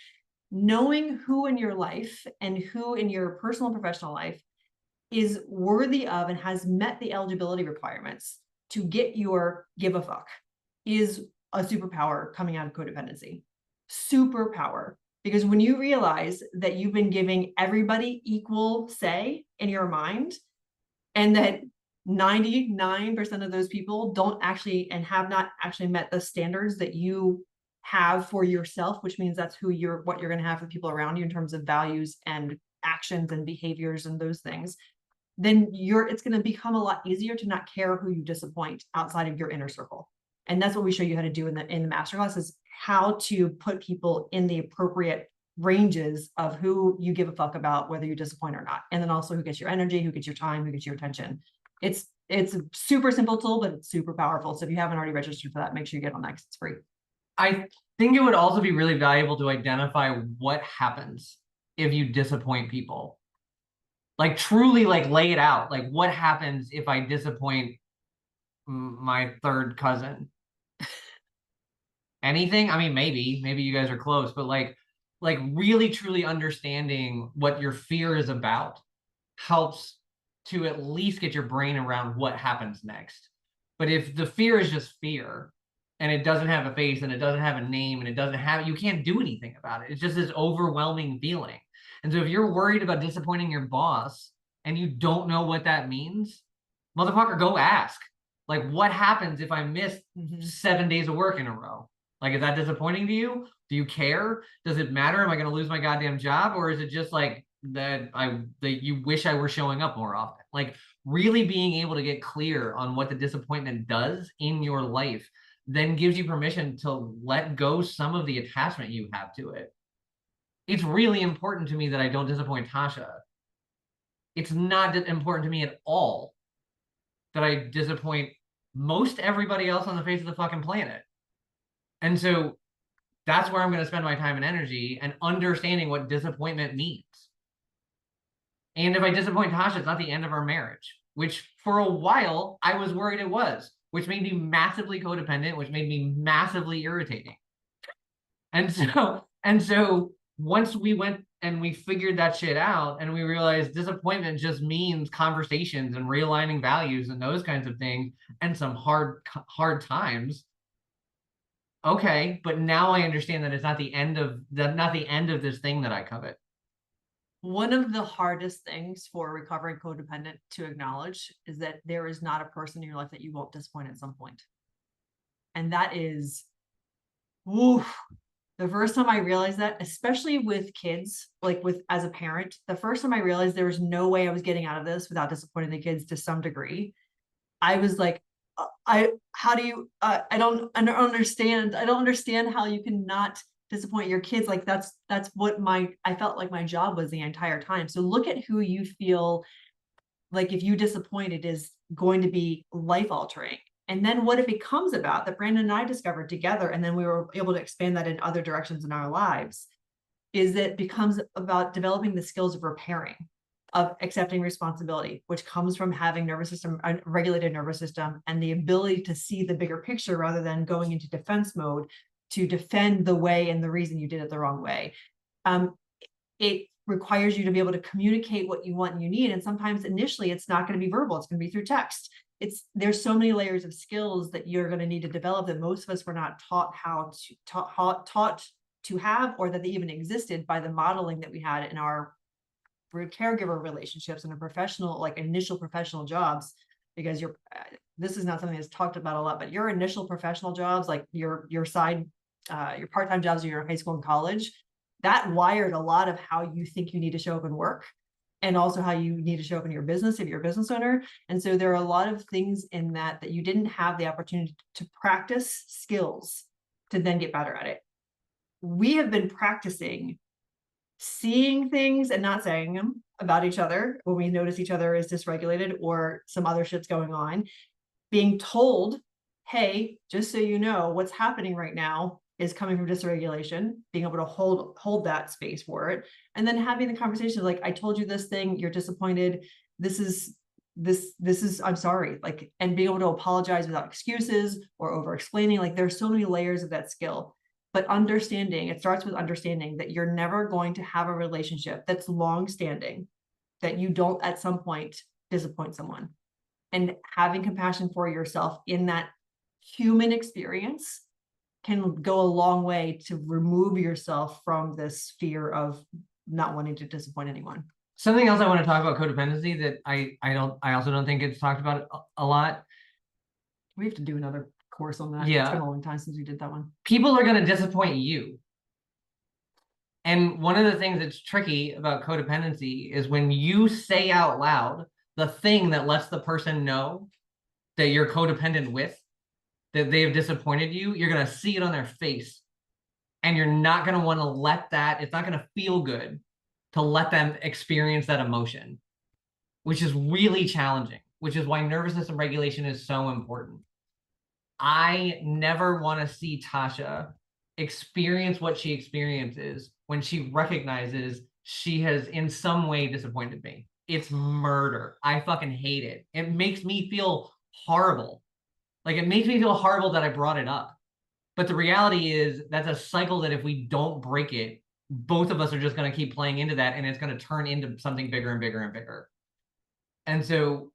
Knowing who in your life and who in your personal and professional life is worthy of and has met the eligibility requirements to get your give a fuck is a superpower coming out of codependency. Superpower. Because when you realize that you've been giving everybody equal say in your mind, and that 99% of those people don't actually and have not actually met the standards that you have for yourself, which means that's what you're going to have for people around you in terms of values and actions and behaviors and those things, then it's going to become a lot easier to not care who you disappoint outside of your inner circle. And that's what we show you how to do in the masterclass, is how to put people in the appropriate ranges of who you give a fuck about, whether you disappoint or not. And then also who gets your energy, who gets your time, who gets your attention. It's a super simple tool, but it's super powerful. So if you haven't already registered for that, make sure you get on that because it's free. I think it would also be really valuable to identify what happens if you disappoint people. Like truly like lay it out. Like what happens if I disappoint my third cousin? Anything? I mean, maybe you guys are close, but like really truly understanding what your fear is about helps to at least get your brain around what happens next. But if the fear is just fear and it doesn't have a face and it doesn't have a name and you can't do anything about it. It's just this overwhelming feeling. And so if you're worried about disappointing your boss and you don't know what that means, motherfucker, go ask. Like, what happens if I miss 7 days of work in a row? Like, is that disappointing to you? Do you care? Does it matter? Am I going to lose my goddamn job? Or is it just like that you wish I were showing up more often? Like, really being able to get clear on what the disappointment does in your life then gives you permission to let go some of the attachment you have to it. It's really important to me that I don't disappoint Tasha. It's not important to me at all that I disappoint most everybody else on the face of the fucking planet. And so that's where I'm going to spend my time and energy, and understanding what disappointment means. And if I disappoint Tasha, it's not the end of our marriage, which for a while I was worried it was, which made me massively codependent, which made me massively irritating. And so once we went and we figured that shit out and we realized disappointment just means conversations and realigning values and those kinds of things and some hard times. Okay, but now I understand that it's not the end of this thing that I covet. One of the hardest things for recovering codependent to acknowledge is that there is not a person in your life that you won't disappoint at some point. And that is, woof. The first time I realized that, especially with kids, like as a parent, the first time I realized there was no way I was getting out of this without disappointing the kids to some degree, I was like, I don't understand. I don't understand how you can not disappoint your kids. Like that's what I felt like my job was the entire time. So look at who you feel like if you disappoint, it is going to be life altering. And then what it becomes about, that Brandon and I discovered together, and then we were able to expand that in other directions in our lives, is that it becomes about developing the skills of repairing, of accepting responsibility, which comes from having a regulated nervous system, and the ability to see the bigger picture rather than going into defense mode to defend the way and the reason you did it the wrong way. It requires you to be able to communicate what you want and you need. And sometimes initially it's not going to be verbal, it's going to be through text. There's so many layers of skills that you're going to need to develop that most of us were not taught to have, or that they even existed by the modeling that we had in our caregiver relationships and a professional, like initial professional jobs. Because this is not something that's talked about a lot, but your initial professional jobs, like your part-time jobs in your high school and college, that wired a lot of how you think you need to show up and work, and also how you need to show up in your business if you're a business owner. And so there are a lot of things in that you didn't have the opportunity to practice skills to then get better at it. We have been practicing seeing things and not saying them about each other when we notice each other is dysregulated or some other shit's going on, being told, hey, just so you know, what's happening right now is coming from dysregulation, being able to hold that space for it, and then having the conversation like, I told you this thing, you're disappointed, this is I'm sorry, like, and being able to apologize without excuses or over explaining. Like, there's so many layers of that skill. But it starts with understanding that you're never going to have a relationship that's long-standing, that you don't at some point disappoint someone. And having compassion for yourself in that human experience can go a long way to remove yourself from this fear of not wanting to disappoint anyone. Something else I want to talk about codependency that I also don't think it's talked about a lot. We have to do another course on that. Yeah. It's been a long time since we did that one. People are going to disappoint you. And one of the things that's tricky about codependency is when you say out loud the thing that lets the person know that you're codependent with, that they have disappointed you, you're going to see it on their face. And you're not going to want to let that, it's not going to feel good to let them experience that emotion, which is really challenging, which is why nervous system regulation is so important. I never want to see Tasha experience what she experiences when she recognizes she has in some way disappointed me. It's murder. I fucking hate it. It makes me feel horrible. Like, it makes me feel horrible that I brought it up. But the reality is that's a cycle that if we don't break it, both of us are just going to keep playing into that, and it's going to turn into something bigger and bigger and bigger. And so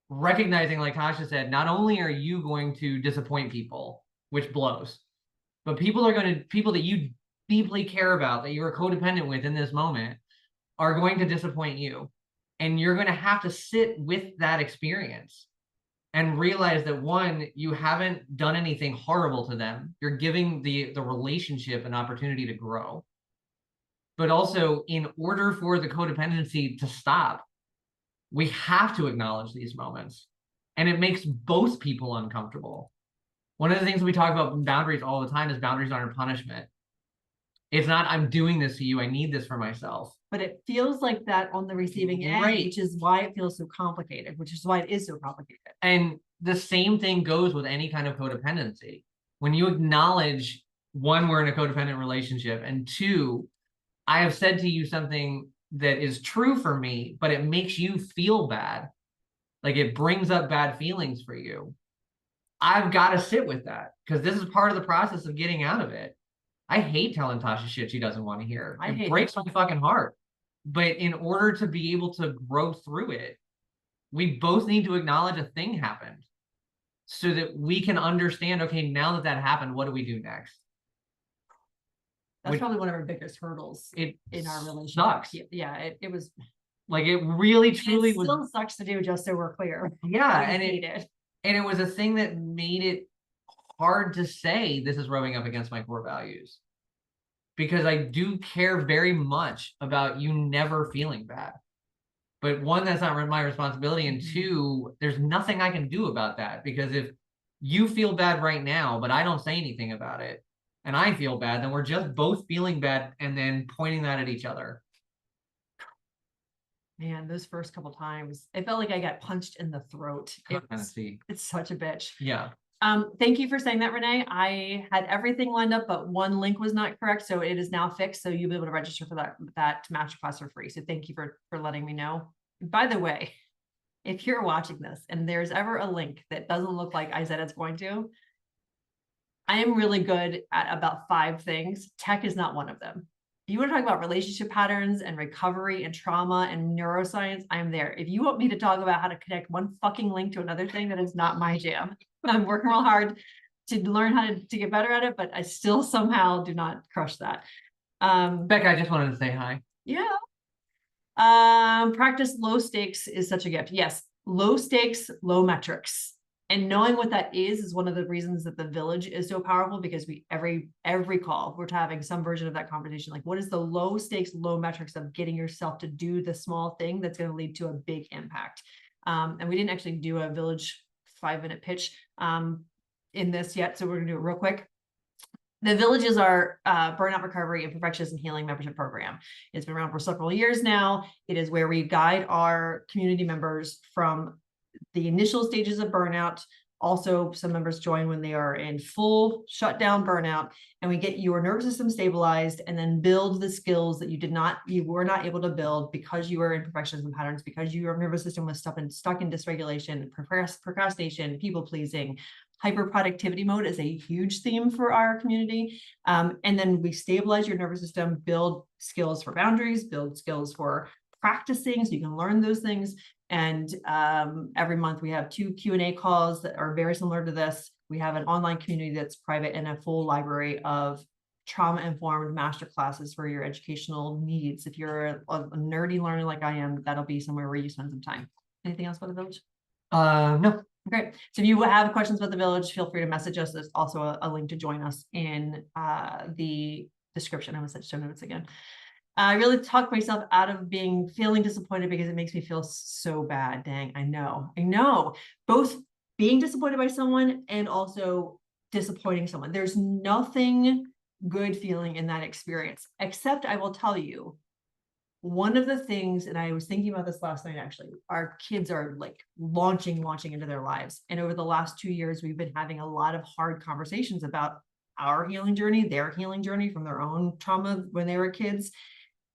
recognizing, like Tasha said, not only are you going to disappoint people, which blows, but people that you deeply care about, that you're codependent with in this moment, are going to disappoint you. And you're going to have to sit with that experience and realize that, one, you haven't done anything horrible to them. You're giving the relationship an opportunity to grow. But also, in order for the codependency to stop, we have to acknowledge these moments. And it makes both people uncomfortable. One of the things we talk about in boundaries all the time is boundaries aren't punishment. It's not, I'm doing this to you, I need this for myself. But it feels like that on the receiving end, right, which is why it feels so complicated, which is why it is so complicated. And the same thing goes with any kind of codependency. When you acknowledge, one, we're in a codependent relationship, and two, I have said to you something that is true for me, but it makes you feel bad. Like, it brings up bad feelings for you. I've got to sit with that, because this is part of the process of getting out of it. I hate telling Tasha shit she doesn't want to hear. It breaks my fucking heart. But in order to be able to grow through it, we both need to acknowledge a thing happened so that we can understand, okay, now that happened, what do we do next? That's probably one of our biggest hurdles in our relationship. Sucks. Yeah, it was. Like, it really, truly was. It still sucks to do, just so we're clear. Yeah, and it was a thing that made it hard to say this is rubbing up against my core values, because I do care very much about you never feeling bad. But one, that's not my responsibility, and two, there's nothing I can do about that, because if you feel bad right now, but I don't say anything about it, and I feel bad, then we're just both feeling bad and then pointing that at each other. Man, those first couple times, it felt like I got punched in the throat. It's such a bitch. Yeah. Thank you for saying that, Renee. I had everything lined up, but one link was not correct. So it is now fixed. So you'll be able to register for that masterclass for free. So thank you for letting me know. By the way, if you're watching this and there's ever a link that doesn't look like I said it's going to, I am really good at about 5 things. Tech is not one of them. If you want to talk about relationship patterns and recovery and trauma and neuroscience, I'm there. If you want me to talk about how to connect one fucking link to another thing, that is not my jam. I'm working real hard to learn how to get better at it, but I still somehow do not crush that. Becca, I just wanted to say hi. Yeah. Practice low stakes is such a gift. Yes, low stakes, low metrics. And knowing what that is one of the reasons that the village is so powerful, because every call we're having some version of that conversation. Like, what is the low stakes, low metrics of getting yourself to do the small thing that's going to lead to a big impact? And we didn't actually do a village 5-minute pitch in this yet, so we're going to do it real quick. The Village is our burnout recovery and perfectionism healing membership program. It's been around for several years now. It is where we guide our community members from the initial stages of burnout. Also, some members join when they are in full shutdown burnout, and we get your nervous system stabilized and then build the skills that you were not able to build because you were in perfectionism patterns, because your nervous system was stuck in dysregulation, procrastination, people pleasing. Hyperproductivity mode is a huge theme for our community. And then we stabilize your nervous system, build skills for boundaries, build skills for practicing so you can learn those things. And every month we have 2 Q&A calls that are very similar to this. We have an online community that's private and a full library of trauma-informed master classes for your educational needs. If you're a nerdy learner like I am, that'll be somewhere where you spend some time. Anything else about the Village? No. Great. So if you have questions about the Village, feel free to message us. There's also a link to join us in the description. I'm going to set show notes again. I really talked myself out of feeling disappointed because it makes me feel so bad. Dang, I know. Both being disappointed by someone and also disappointing someone. There's nothing good feeling in that experience, except I will tell you, one of the things, and I was thinking about this last night, actually, our kids are like launching into their lives. And over the last 2 years, we've been having a lot of hard conversations about our healing journey, their healing journey from their own trauma when they were kids.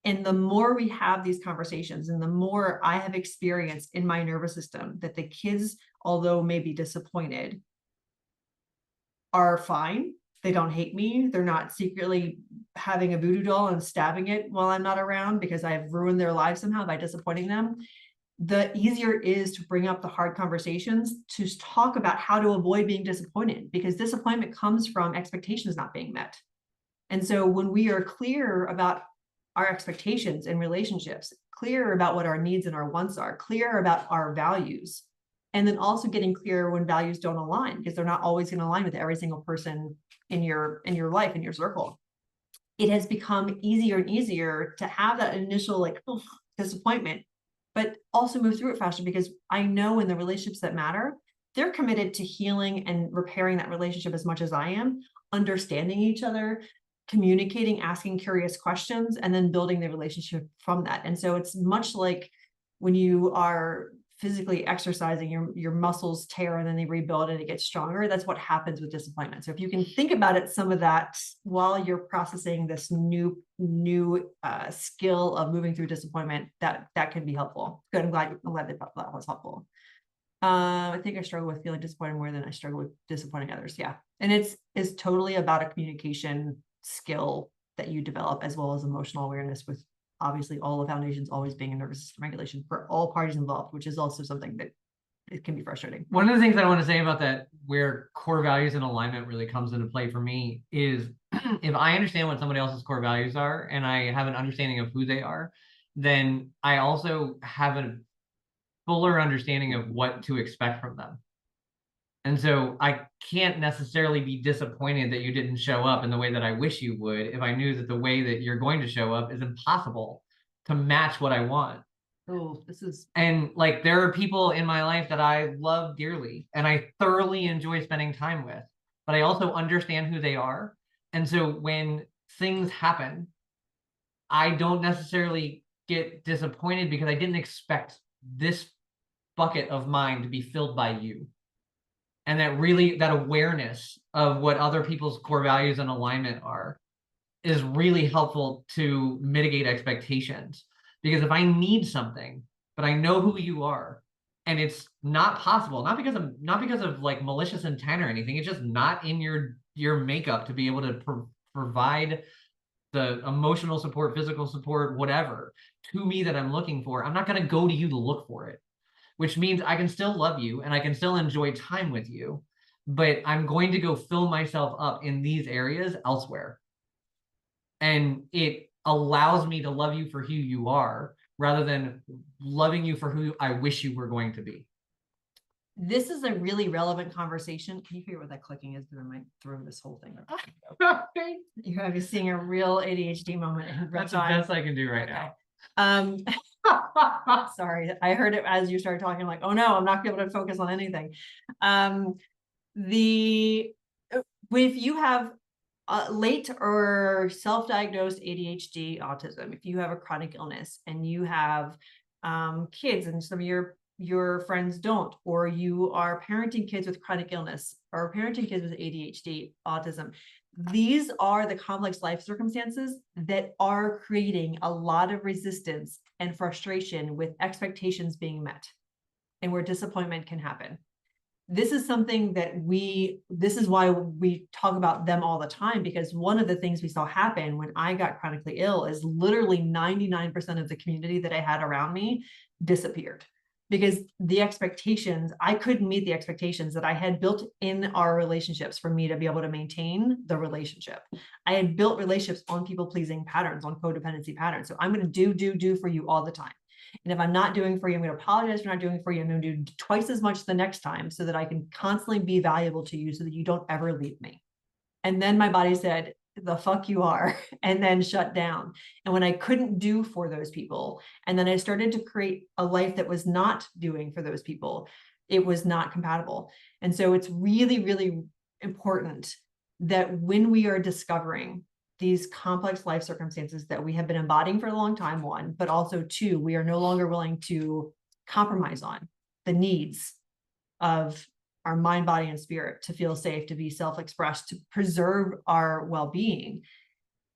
And the more we have these conversations and the more I have experienced in my nervous system that the kids, although maybe disappointed, are fine. They don't hate me. They're not secretly having a voodoo doll and stabbing it while I'm not around because I've ruined their lives somehow by disappointing them. The easier it is to bring up the hard conversations to talk about how to avoid being disappointed, because disappointment comes from expectations not being met. And so when we are clear about our expectations in relationships, clear about what our needs and our wants are, clear about our values, and then also getting clear when values don't align, because they're not always going to align with every single person in your life, in your circle. It has become easier and easier to have that initial disappointment, but also move through it faster, because I know in the relationships that matter, they're committed to healing and repairing that relationship as much as I am, understanding each other, communicating, asking curious questions, and then building the relationship from that. And so it's much like when you are physically exercising, your muscles tear and then they rebuild and it gets stronger. That's what happens with disappointment. So if you can think about it, some of that while you're processing this new skill of moving through disappointment, that can be helpful. Good. I'm glad that was helpful. I think I struggle with feeling disappointed more than I struggle with disappointing others. Yeah. And it's totally about a communication skill that you develop, as well as emotional awareness, with obviously all the foundations always being a nervous system regulation for all parties involved, which is also something that it can be frustrating. One of the things I want to say about that, where core values and alignment really comes into play for me, is if I understand what somebody else's core values are and I have an understanding of who they are, then I also have a fuller understanding of what to expect from them. And so I can't necessarily be disappointed that you didn't show up in the way that I wish you would if I knew that the way that you're going to show up is impossible to match what I want. Oh, and like, there are people in my life that I love dearly and I thoroughly enjoy spending time with, but I also understand who they are. And so when things happen, I don't necessarily get disappointed because I didn't expect this bucket of mine to be filled by you. And that awareness of what other people's core values and alignment are is really helpful to mitigate expectations. Because if I need something, but I know who you are, and it's not possible, not because of like malicious intent or anything, it's just not in your makeup to be able to provide the emotional support, physical support, whatever to me that I'm looking for, I'm not going to go to you to look for it, which means I can still love you and I can still enjoy time with you, but I'm going to go fill myself up in these areas elsewhere. And it allows me to love you for who you are rather than loving you for who I wish you were going to be. This is a really relevant conversation. Can you figure what that clicking is? Because I might throw this whole thing up. You're seeing a real ADHD moment in real That's the time. best I can do right now. Sorry, I heard it as you started talking, like, oh no, I'm not gonna be able to focus on anything. If you have late or self-diagnosed ADHD, autism, if you have a chronic illness and you have kids and some of your friends don't, or you are parenting kids with chronic illness or parenting kids with ADHD, autism, these are the complex life circumstances that are creating a lot of resistance and frustration with expectations being met and where disappointment can happen. This is something that this is why we talk about them all the time, because one of the things we saw happen when I got chronically ill is literally 99% of the community that I had around me disappeared. Because the expectations, I couldn't meet the expectations that I had built in our relationships for me to be able to maintain the relationship. I had built relationships on people-pleasing patterns, on codependency patterns. So I'm going to do for you all the time. And if I'm not doing for you, I'm going to apologize for not doing for you. I'm going to do twice as much the next time so that I can constantly be valuable to you so that you don't ever leave me. And then my body said, the fuck you are, and then shut down. And when I couldn't do for those people, and then I started to create a life that was not doing for those people, it was not compatible. And so it's really, really important that when we are discovering these complex life circumstances that we have been embodying for a long time, one, but also two, we are no longer willing to compromise on the needs of our mind, body, and spirit to feel safe, to be self-expressed, to preserve our well-being.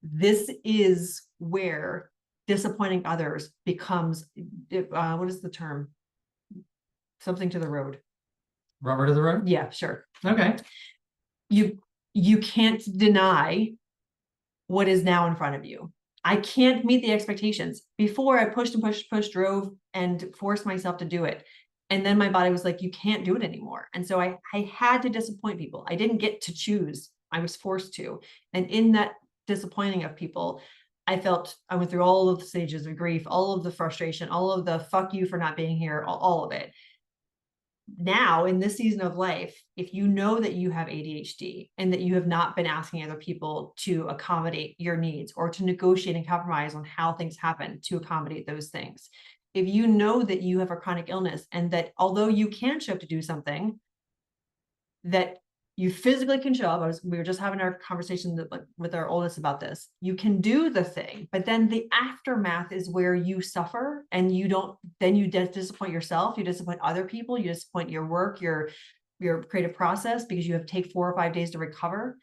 This is where disappointing others becomes, what is the term? Something to the road. Rubber to the road? Yeah, sure. Okay. You can't deny what is now in front of you. I can't meet the expectations. Before I pushed and pushed, drove and forced myself to do it. And then my body was like, you can't do it anymore. And so I had to disappoint people. I didn't get to choose. I was forced to. And in that disappointing of people, I went through all of the stages of grief, all of the frustration, all of the fuck you for not being here, all of it. Now, in this season of life, if you know that you have ADHD and that you have not been asking other people to accommodate your needs or to negotiate and compromise on how things happen to accommodate those things, if you know that you have a chronic illness and that although you can show up to do something, that you physically can show up. We were just having our conversation with our oldest about this. You can do the thing, but then the aftermath is where you suffer and then you disappoint yourself, you disappoint other people, you disappoint your work, your creative process, because you have to take 4 or 5 days to recover.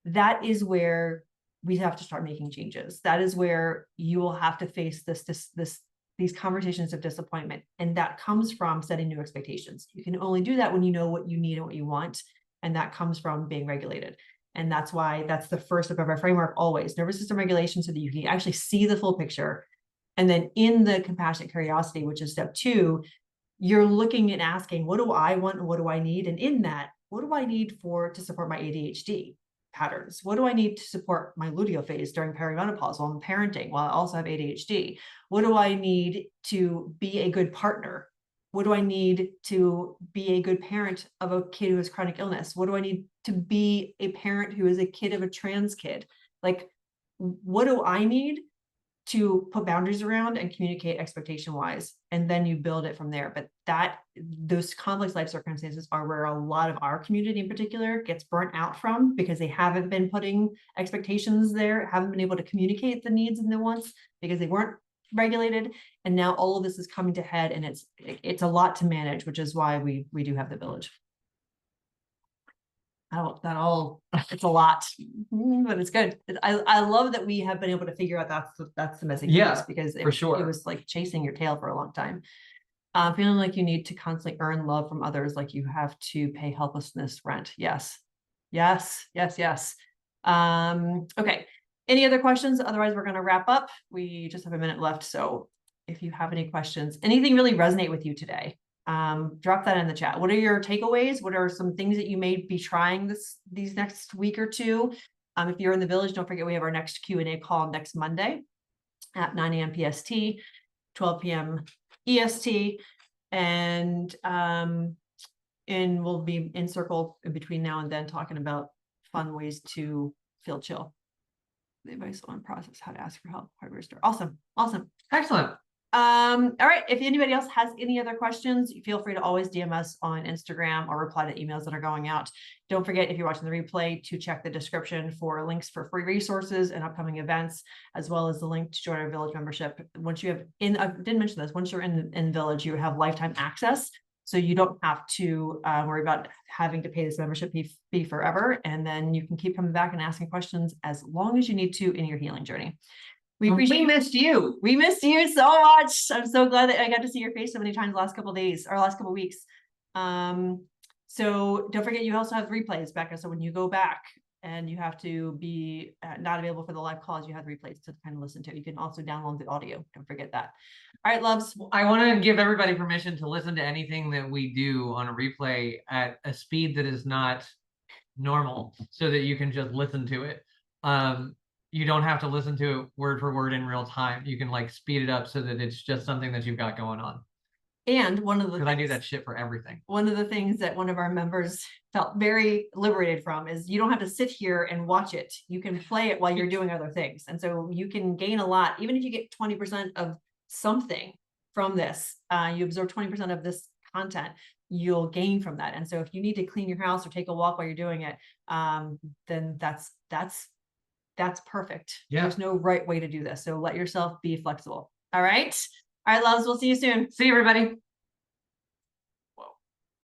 That is where we have to start making changes. That is where you will have to face these conversations of disappointment. And that comes from setting new expectations. You can only do that when you know what you need and what you want. And that comes from being regulated. And that's why that's the first step of our framework, always nervous system regulation, so that you can actually see the full picture. And then in the compassionate curiosity, which is step 2, you're looking and asking, what do I want and what do I need? And in that, what do I need to support my ADHD patterns? What do I need to support my luteal phase during perimenopause while I'm parenting, while I also have ADHD? What do I need to be a good partner? What do I need to be a good parent of a kid who has chronic illness? What do I need to be a parent who is a kid of a trans kid? Like, what do I need to put boundaries around and communicate expectation wise? And then you build it from there. But those complex life circumstances are where a lot of our community in particular gets burnt out from, because they haven't been putting expectations there, haven't been able to communicate the needs and the wants, because they weren't regulated. And now all of this is coming to head, and it's a lot to manage, which is why we do have the village. It's a lot, but it's good. I love that we have been able to figure out that's the missing piece, because for sure. It was like chasing your tail for a long time. Feeling like you need to constantly earn love from others, like you have to pay helplessness rent. Yes. Okay. Any other questions? Otherwise, we're going to wrap up. We just have a minute left. So if you have any questions, anything really resonate with you today, drop that in the chat. What are your takeaways? What are some things that you may be trying these next week or two? If you're in the village, don't forget we have our next Q&A call next Monday at 9 a.m. PST, 12 p.m. EST, and we'll be in circle in between now and then talking about fun ways to feel chill. The advice on process, how to ask for help, hardware store. Awesome. Excellent. All right. If anybody else has any other questions, feel free to always DM us on Instagram or reply to emails that are going out. Don't forget, if you're watching the replay, to check the description for links for free resources and upcoming events, as well as the link to join our village membership. Once you have I didn't mention this, once you're in village, you have lifetime access. So you don't have to worry about having to pay this membership fee forever. And then you can keep coming back and asking questions as long as you need to in your healing journey. We missed you. We missed you so much. I'm so glad that I got to see your face so many times the last couple of days or last couple of weeks. So don't forget, you also have replays, Becca. So when you go back and you have to be not available for the live calls, you have replays to kind of listen to. You can also download the audio. Don't forget that. All right, loves. I want to give everybody permission to listen to anything that we do on a replay at a speed that is not normal, so that you can just listen to it. You don't have to listen to it word for word in real time. You can like speed it up so that it's just something that you've got going on. And one of the because I do that shit for everything. One of the things that one of our members felt very liberated from is you don't have to sit here and watch it. You can play it while you're doing other things. And so you can gain a lot, even if you get 20% of something from this, you absorb 20% of this content, you'll gain from that. And so if you need to clean your house or take a walk while you're doing it, then that's perfect. Yeah. There's no right way to do this. So let yourself be flexible. All right. All right, loves. We'll see you soon. See you, everybody.